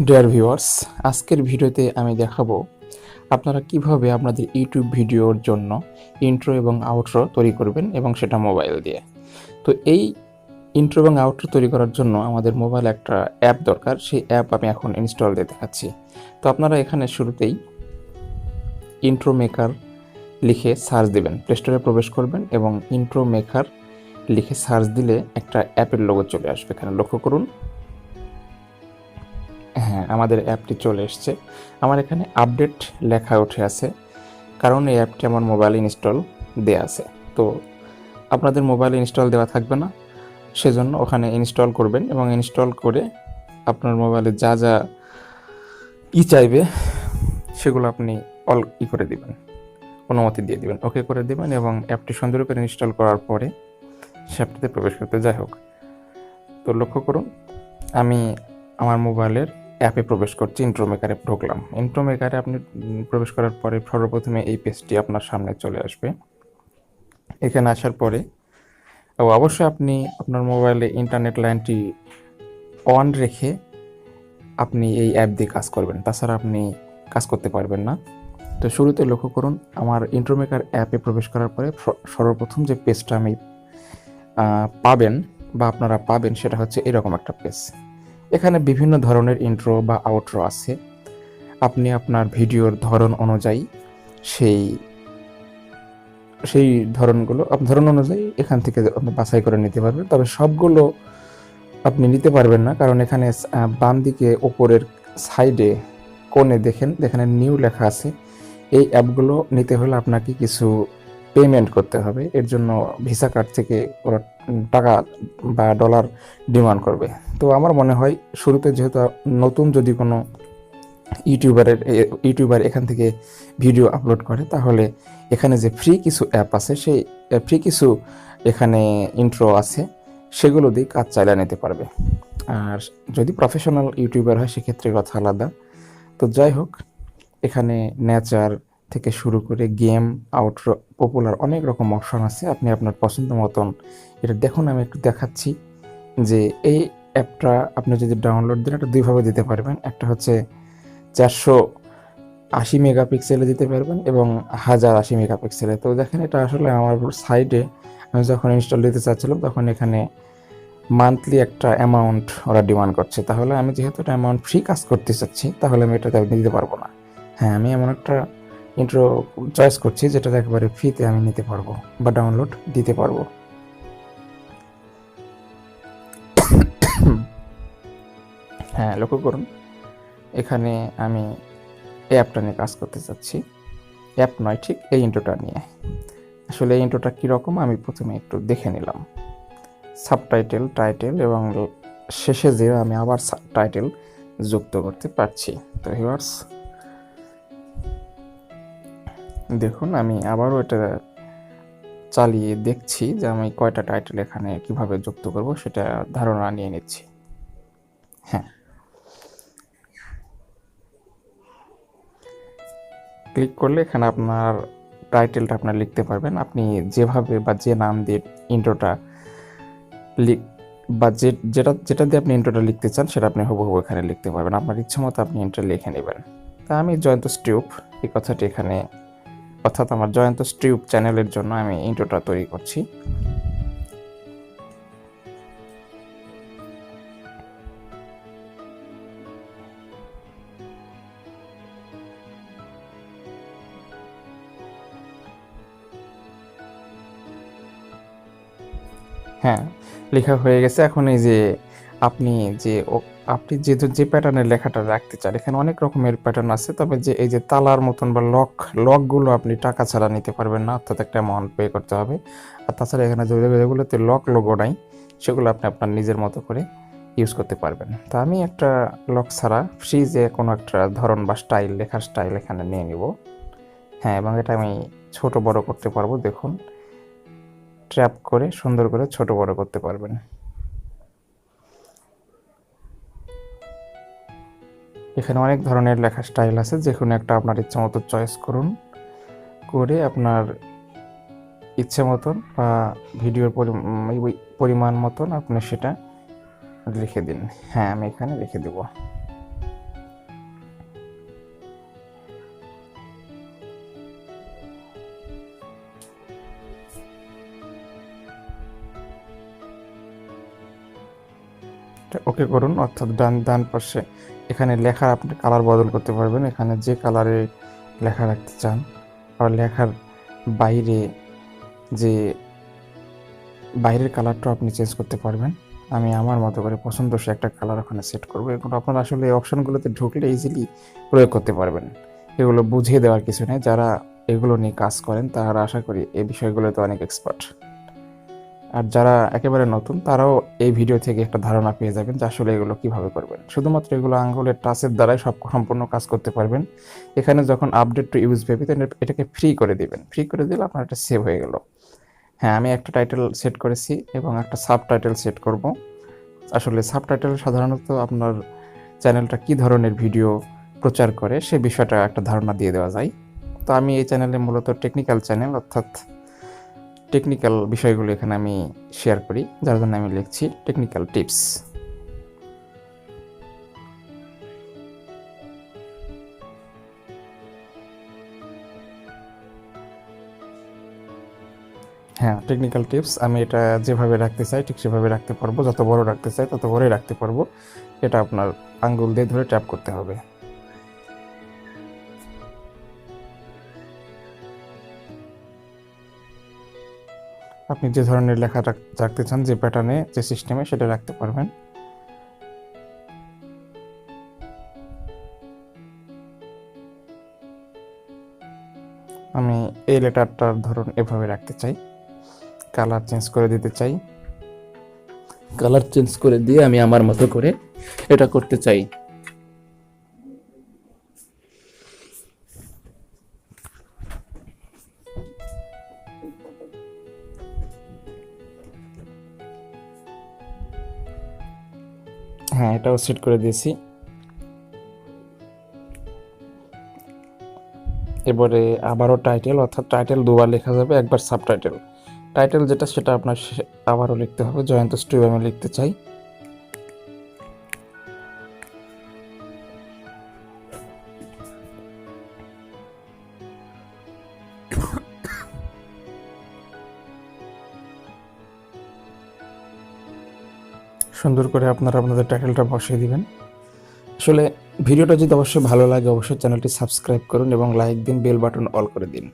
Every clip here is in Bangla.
ডিয়ার ভিউয়ার্স, আজকের ভিডিওতে আমি দেখাবো আপনারা কিভাবে আপনাদের ইউটিউব ভিডিওর জন্য ইন্ট্রো এবং আউটরো তৈরি করবেন এবং সেটা মোবাইল দিয়ে। তো এই ইন্ট্রো এবং আউটরো তৈরি করার জন্য আমাদের মোবাইলে একটা অ্যাপ দরকার। সেই অ্যাপ আমি এখন ইনস্টল দিয়ে দেখাচ্ছি। তো আপনারা এখানে শুরুতেই ইন্ট্রো মেকার লিখে সার্চ দেবেন, প্লে স্টোরে প্রবেশ করবেন এবং ইন্ট্রো মেকার লিখে সার্চ দিলে একটা অ্যাপের লোগো চলে আসবে। এখানে লক্ষ্য করুন, হ্যাঁ, আমাদের অ্যাপটি চলে এসছে। আমার এখানে আপডেট লেখা উঠে আছে, কারণ এই অ্যাপটি আমার মোবাইলে ইনস্টল দেওয়া আছে। তো আপনাদের মোবাইলে ইনস্টল দেওয়া থাকবে না, সেজন্য ওখানে ইনস্টল করবেন এবং ইনস্টল করে আপনার মোবাইলে যা যা চাইবে সেগুলো আপনি করে দিবেন, অনুমতি দিয়ে দিবেন, ওকে করে দিবেন এবং অ্যাপটি সুন্দর করে ইনস্টল করার পরে সে অ্যাপটিতে প্রবেশ করতে যাই হোক। তো লক্ষ্য করুন, আমি আমার মোবাইলের অ্যাপে প্রবেশ করছি, ইন্ট্রো মেকারে ঢুকলাম। ইন্ট্রো মেকারে আপনি প্রবেশ করার পরে সর্বপ্রথমে এই পেজটি আপনার সামনে চলে আসবে। এখানে আসার পরে অবশ্যই আপনি আপনার মোবাইলে ইন্টারনেট লাইনটি অন রেখে আপনি এই অ্যাপ দিয়ে কাজ করবেন, তাছাড়া আপনি কাজ করতে পারবেন না। তো শুরুতে লক্ষ্য করুন, আমার ইন্ট্রো মেকার অ্যাপে প্রবেশ করার পরে সর্বপ্রথম যে পেজটা আমি পাবেন বা আপনারা পাবেন সেটা হচ্ছে এরকম একটা পেজ। এখানে বিভিন্ন ধরনের ইন্ট্রো বা আউটরো আছে। আপনি আপনার ভিডিওর ধরন অনুযায়ী সেই সেই ধরন অনুযায়ী এখান থেকে আপনি বাছাই করে নিতে পারবেন। তবে সবগুলো আপনি নিতে পারবেন না, কারণ এখানে বাম দিকে ওপরের সাইডে কোণে দেখেন, যেখানে নিউ লেখা আছে, এই অ্যাপগুলো নিতে হলে আপনাকে কিছু পেমেন্ট করতে হবে। এর জন্য ভিসা কার্ড থেকে ওরা টাকা বা ডলার ডিমান্ড করবে। তো আমার মনে হয় শুরুতে যেহেতু নতুন যদি কোনো ইউটিউবার এখান থেকে ভিডিও আপলোড করে, তাহলে এখানে যে ফ্রি কিছু অ্যাপ আছে, সেই ফ্রি কিছু এখানে ইন্ট্রো আছে, সেগুলো দিয়ে কাজ চালিয়ে নিতে পারবে। আর যদি প্রফেশনাল ইউটিউবার হয় সেক্ষেত্রে কথা আলাদা। তো যাই হোক, এখানে নেচার থেকে শুরু করে গেম, আউটরো, পপুলার অনেক রকম অপশন আছে। আপনি আপনার পছন্দ মতন এটা দেখুন। আমি একটু দেখাচ্ছি যে এই অ্যাপটা আপনি যদি ডাউনলোড দেন, এটা দুইভাবে দিতে পারবেন। একটা হচ্ছে 480 মেগাপিক্সেলে দিতে পারবেন এবং 1080 মেগাপিক্সেলে। তো দেখেন, এটা আসলে আমার সাইডে আমি যখন ইনস্টল দিতে চাচ্ছিলাম তখন এখানে মান্থলি একটা অ্যামাউন্ট ওরা ডিমান্ড করছে। তাহলে আমি যেহেতু একটা অ্যামাউন্ট ফ্রি কাজ করতে চাচ্ছি, তাহলে আমি এটাতে দিতে পারবো না। হ্যাঁ, আমি এমন একটা ইন্ট্রো চয়েস করছি যেটা একেবারে ফ্রিতে আমি নিতে পারবো বা ডাউনলোড দিতে পারবো। হ্যাঁ, লক্ষ্য করুন, এখানে আমি এই অ্যাপটা নিয়ে কাজ করতে চাচ্ছি। অ্যাপ নয়, ঠিক এই ইন্ট্রোটা নিয়ে। আসলে এই ইন্ট্রোটা কীরকম আমি প্রথমে একটু দেখে নিলাম। সাবটাইটেল, টাইটেল এবং শেষে যে আমি আবার টাইটেল যুক্ত করতে পারছি। তো ভিউয়ার্স দেখুন, আমি আবারও এটা চালিয়ে দেখছি যে আমি কয়টা টাইটেল এখানে কিভাবে যুক্ত করব, সেটা ধারণা নিয়ে নিচ্ছি। হ্যাঁ, ক্লিক করলে এখানে আপনার টাইটেলটা আপনার লিখতে পারবেন। আপনি যেভাবে বা যে নাম দিয়ে ইন্ট্রোটা বা যেটা দিয়ে আপনি ইন্ট্রোটা লিখতে চান সেটা আপনি হুবহু এখানে লিখতে পারবেন। আপনার ইচ্ছা মতো আপনি ইন্ট্রো লিখে নেবেন। তা আমি জয়ন্ত স্টিউব এই কথাটি এখানে, অর্থাৎ আমার জয়ন্ত স্টিউব চ্যানেলের জন্য আমি ইন্ট্রোটা তৈরি করছি। হ্যাঁ, লেখা হয়ে গেছে। এখন এই যে আপনি যে আপনি যে প্যাটার্নের লেখাটা রাখতে চান, এখানে অনেক রকমের প্যাটার্ন আছে। তবে যে এই যে তালার মতন বা লকগুলো আপনি টাকা ছাড়া নিতে পারবেন না, অর্থাৎ একটা অ্যামাউন্ট পে করতে হবে। আর তাছাড়া এখানে যেগুলোতে লক লোগো নাই, সেগুলো আপনি আপনার নিজের মতো করে ইউজ করতে পারবেন। তো আমি একটা লক ছাড়া ফ্রি যে কোনো একটা ধরন বা স্টাইল, লেখার স্টাইল এখানে নিয়ে নিব। হ্যাঁ, এবং এটা আমি ছোট বড় করতে পারবো। দেখুন, ট্র্যাপ করে সুন্দর করে ছোট বড় করতে পারবেন। এখানে অনেক ধরনের লেখা স্টাইল আছে, যে কোনো একটা আপনার ইচ্ছা মতো চয়েস করুন, করে আপনার ইচ্ছে মতন বা ভিডিওর পরিমাণ মতন আপনি সেটা লিখে দিন। হ্যাঁ, আমি এখানে লিখে দেব। ওকে করুন, অর্থাৎ ডান পাশে এখানে লেখার আপনি কালার বদল করতে পারবেন, এখানে যে কালারে লেখা রাখতে চান। আবার লেখার বাইরে যে বাইরের কালারটাও আপনি চেঞ্জ করতে পারবেন। আমি আমার মতো করে পছন্দসই একটা কালার ওখানে সেট করবো। এগুলো আপনারা আসলে এই অপশানগুলোতে ঢুকলে ইজিলি প্রয়োগ করতে পারবেন। এগুলো বুঝিয়ে দেওয়ার কিছু নেই, যারা এগুলো নিয়ে কাজ করেন তারা আশা করি এই বিষয়গুলোতে অনেক এক্সপার্ট। আর যারা একেবারে নতুন তারাও এই ভিডিও থেকে একটা ধারণা পেয়ে যাবেন যে আসলে এগুলো কীভাবে করবেন। শুধুমাত্র এগুলো আঙ্গুলের টাচের দ্বারাই সম্পূর্ণ কাজ করতে পারবেন। এখানে যখন আপডেট টু ইউজ পেবে তখন এটাকে ফ্রি করে দিবেন, ফ্রি করে দিলে আপনার এটা সেভ হয়ে গেল। হ্যাঁ, আমি একটা টাইটেল সেট করেছি এবং একটা সাব টাইটেল সেট করব। আসলে সাব টাইটেল সাধারণত আপনার চ্যানেলটা কী ধরনের ভিডিও প্রচার করে সে বিষয়টা একটা ধারণা দিয়ে দেওয়া যায়। তো আমি এই চ্যানেলে মূলত টেকনিক্যাল চ্যানেল, অর্থাৎ টেকনিক্যাল বিষয়গুলো এখানে আমি শেয়ার করি, যার জন্য আমি লিখছি টেকনিক্যাল টিপস। হ্যাঁ, টেকনিক্যাল টিপস আমি এটা যেভাবে রাখতে চাই ঠিক সেভাবে রাখতে পারবো, যত বড় রাখতে চাই তত বড়ই রাখতে পারবো। এটা আপনার আঙ্গুল দিয়ে ধরে ট্যাপ করতে হবে। আপনি যে ধরনের লেখা রাখতে চান, যে প্যাটার্নে, যে সিস্টেমে, সেটা রাখতে পারবেন। আমি এই লেটারটার ধরুন এভাবে রাখতে চাই, কালার চেঞ্জ করে দিতে চাই। কালার চেঞ্জ করে দিয়ে আমি আমার মতো করে এটা করতে চাই। হ্যাঁ, এটাও সেট করে দিয়েছি। এবারে আবারও টাইটেল, অর্থাৎ টাইটেল দুবার লেখা যাবে, একবার সাবটাইটেল। টাইটেল যেটা সেটা আপনার আবারও লিখতে হবে, জয়ন্ত স্টুডিও আমি লিখতে চাই। সুন্দর করে আপনারা আপনাদের টাইটেলটা বসিয়ে দিবেন। আসলে ভিডিওটা যদি অবশ্যই ভালো লাগে অবশ্যই চ্যানেলটি সাবস্ক্রাইব করুন এবং লাইক দিন, বেল বাটন অল করে দিন।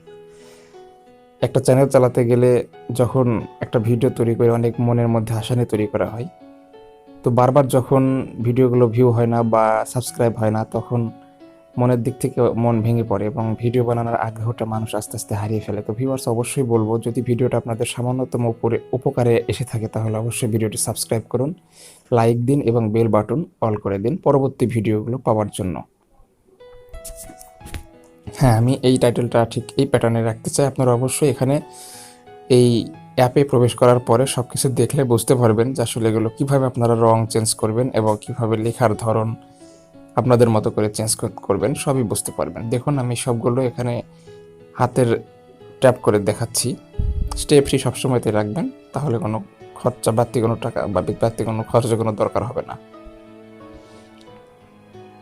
একটা চ্যানেল চালাতে গেলে যখন একটা ভিডিও তৈরি করে অনেক মনের মধ্যে আশা নিয়ে তৈরি করা হয়, তো বারবার যখন ভিডিওগুলো ভিউ হয় না বা সাবস্ক্রাইব হয় না তখন মনের দিক থেকে মন ভেঙে পড়ে এবং ভিডিও বানানোর আগ্রহটা মানুষ আস্তে আস্তে হারিয়ে ফেলে। তো ভিউয়ার্স, অবশ্যই বলবো যদি ভিডিওটা আপনাদের সামান্যতম উপকারে এসে থাকে তাহলে অবশ্যই ভিডিওটি সাবস্ক্রাইব করুন, লাইক দিন এবং বেল বাটন অল করে দিন পরবর্তী ভিডিওগুলো পাওয়ার জন্য। হ্যাঁ, আমি এই টাইটেলটা ঠিক এই প্যাটার্নে রাখতে চাই। আপনারা অবশ্যই এখানে এই অ্যাপে প্রবেশ করার পরে সব কিছু দেখলে বুঝতে পারবেন যে আসলে এগুলো কীভাবে আপনারা রং চেঞ্জ করবেন এবং কীভাবে লেখার ধরন আপনাদের মতো করে চেঞ্জ করবেন, সবই বুঝতে পারবেন। দেখুন আমি সবগুলো এখানে হাতের ট্যাপ করে দেখাচ্ছি। স্টেপ ফ্রি সবসময়তে রাখবেন, তাহলে কোনো খরচা, বাড়তি কোনো টাকা বা বাড়তি কোনো খরচের কোনো দরকার হবে না।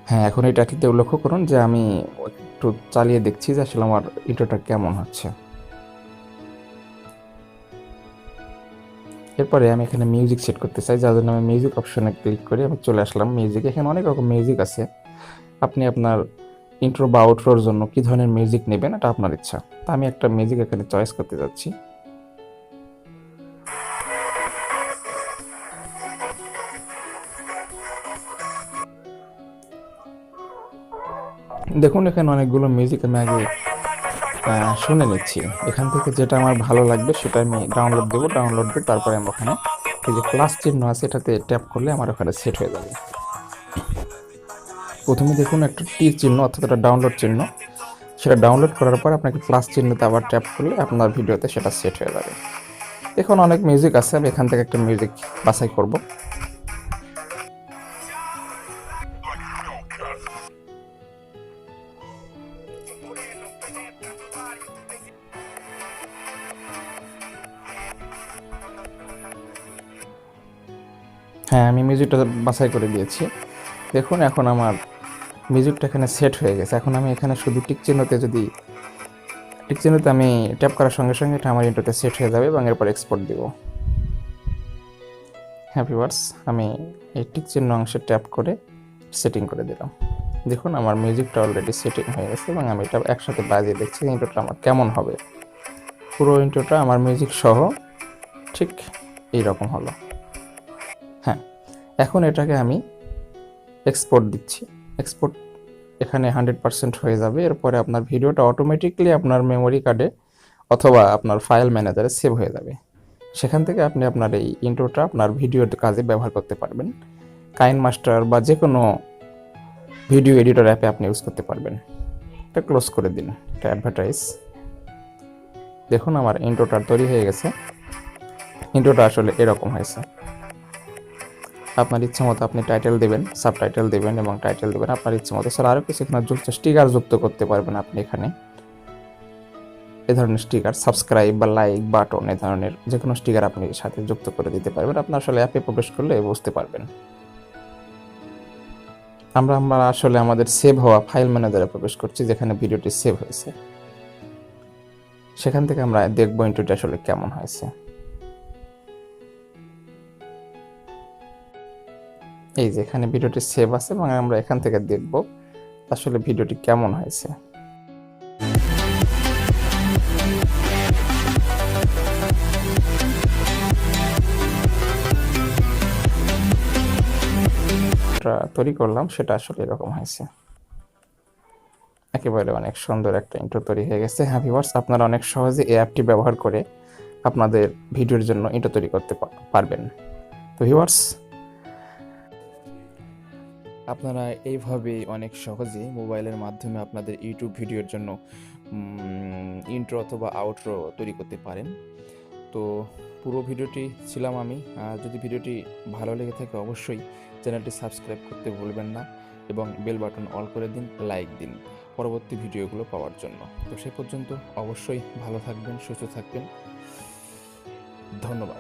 হ্যাঁ, এখন এটাতে লক্ষ্য করুন যে আমি একটু চালিয়ে দেখছি যে আসলে আমার ইন্ট্রোটা কেমন হচ্ছে। এরপরে আমি এখানে মিউজিক সেট করতে চাই, যার জন্য আমি মিউজিক অপশনে ক্লিক করে আমি চলে আসলাম মিউজিক। এখানে অনেক রকম মিউজিক আছে, আপনি আপনার ইন্ট্রো বা আউট্রোর জন্য কী ধরনের মিউজিক নেবেন এটা আপনার ইচ্ছা। তা আমি একটা মিউজিক এখানে চয়েস করতে যাচ্ছি। দেখুন এখানে অনেকগুলো মিউজিক আমি আগে শুনে নিচ্ছি। এখান থেকে যেটা আমার ভালো লাগবে সেটা আমি ডাউনলোড দেবো, ডাউনলোড দিয়ে তারপরে আমি ওখানে এই যে প্লাস চিহ্ন আছে এটাতে ট্যাপ করলে আমার ওখানে সেট হয়ে যাবে। প্রথমে দেখুন একটা তীর চিহ্ন, অর্থাৎ একটা ডাউনলোড চিহ্ন, সেটা ডাউনলোড করার পর আপনাকে প্লাস চিহ্নতে আবার ট্যাপ করলে আপনার ভিডিওতে সেটা সেট হয়ে যাবে। দেখুন অনেক মিউজিক আছে, আমি এখান থেকে একটা মিউজিক বাছাই করব। হ্যাঁ, আমি মিউজিকটা বাছাই করে দিয়েছি। দেখুন এখন আমার মিউজিকটা এখানে সেট হয়ে গেছে। এখন আমি এখানে শুধু টিক চিহ্নতে আমি ট্যাপ করার সঙ্গে সঙ্গে এটা আমার ইন্ট্রোতে সেট হয়ে যাবে এবং এরপর এক্সপোর্ট দিব। ভিউয়ার্স, আমি এই টিক চিহ্ন অংশে ট্যাপ করে সেটিং করে দিলাম। দেখুন আমার মিউজিকটা অলরেডি সেটিং হয়ে গেছে এবং আমি এটা একসাথে বাজিয়ে দেখছি ইন্ট্রোটা আমার কেমন হবে। পুরো ইন্ট্রোটা আমার মিউজিক সহ ঠিক এইরকম হলো। হ্যাঁ, এখন এটাকে আমি এক্সপোর্ট দিচ্ছি। এক্সপোর্ট এখানে 100% হয়ে যাবে। এরপরে আপনার ভিডিওটা অটোমেটিকলি আপনার মেমোরি কার্ডে অথবা আপনার ফাইল ম্যানেজারে সেভ হয়ে যাবে। সেখান থেকে আপনি আপনার এই ইন্ট্রোটা আপনার ভিডিওর কাজে ব্যবহার করতে পারবেন। কাইন মাস্টার বা যে কোনো ভিডিও এডিটর অ্যাপে আপনি ইউজ করতে পারবেন। এটা ক্লোজ করে দিন, এটা অ্যাডভার্টাইজ। দেখুন আমার ইন্ট্রোটা তৈরি হয়ে গেছে। ইন্ট্রোটা আসলে এরকম হয়েছে। আপনার ইচ্ছা মতো আপনি টাইটেল দেবেন, সাবটাইটেল দেবেন এবং টাইটেল দেবেন আপনার ইচ্ছা মতো। স্যার আরও কিছু এখানে স্টিকার যুক্ত করতে পারবেন আপনি এখানে। এ ধরনের স্টিকার সাবস্ক্রাইব বা লাইক বাটন এ ধরনের যে কোনো স্টিকার আপনি সাথে যুক্ত করে দিতে পারবেন। আপনার আসলে অ্যাপে প্রবেশ করলে বুঝতে পারবেন। আমরা আসলে আমাদের সেভ হওয়া ফাইল ম্যানেজারে প্রবেশ করছি, যেখানে ভিডিওটি সেভ হয়েছে। সেখান থেকে আমরা দেখবো ইন্ট্রোটি আসলে কেমন হয়েছে। এই যে এখানে ভিডিওটি সেভ আছে এবং আমরা এখান থেকে দেখব আসলে ভিডিওটি কেমন হয়েছে। তৈরি করলাম সেটা আসলে এরকম হয়েছে। একেবারে অনেক সুন্দর একটা ইন্ট্রো তৈরি হয়ে গেছে। হ্যাঁ ভিউয়ার্স, আপনারা অনেক সহজে এই অ্যাপটি ব্যবহার করে আপনাদের ভিডিওর জন্য ইন্ট্রো তৈরি করতে পারবেন। তো ভিউয়ার্স, আপনারা এইভাবে অনেক সহজে মোবাইলের মাধ্যমে আপনাদের ইউটিউব ভিডিওর জন্য ইন্ট্রো অথবা আউটরো তৈরি করতে পারেন। তো পুরো ভিডিওটি ছিলাম আমি। যদি ভিডিওটি ভালো লেগে থাকে অবশ্যই চ্যানেলটি সাবস্ক্রাইব করতে ভুলবেন না এবং বেল বাটন অল করে দিন, লাইক দিন পরবর্তী ভিডিওগুলো পাওয়ার জন্য। তো সে পর্যন্ত অবশ্যই ভালো থাকবেন, সুস্থ থাকবেন। ধন্যবাদ।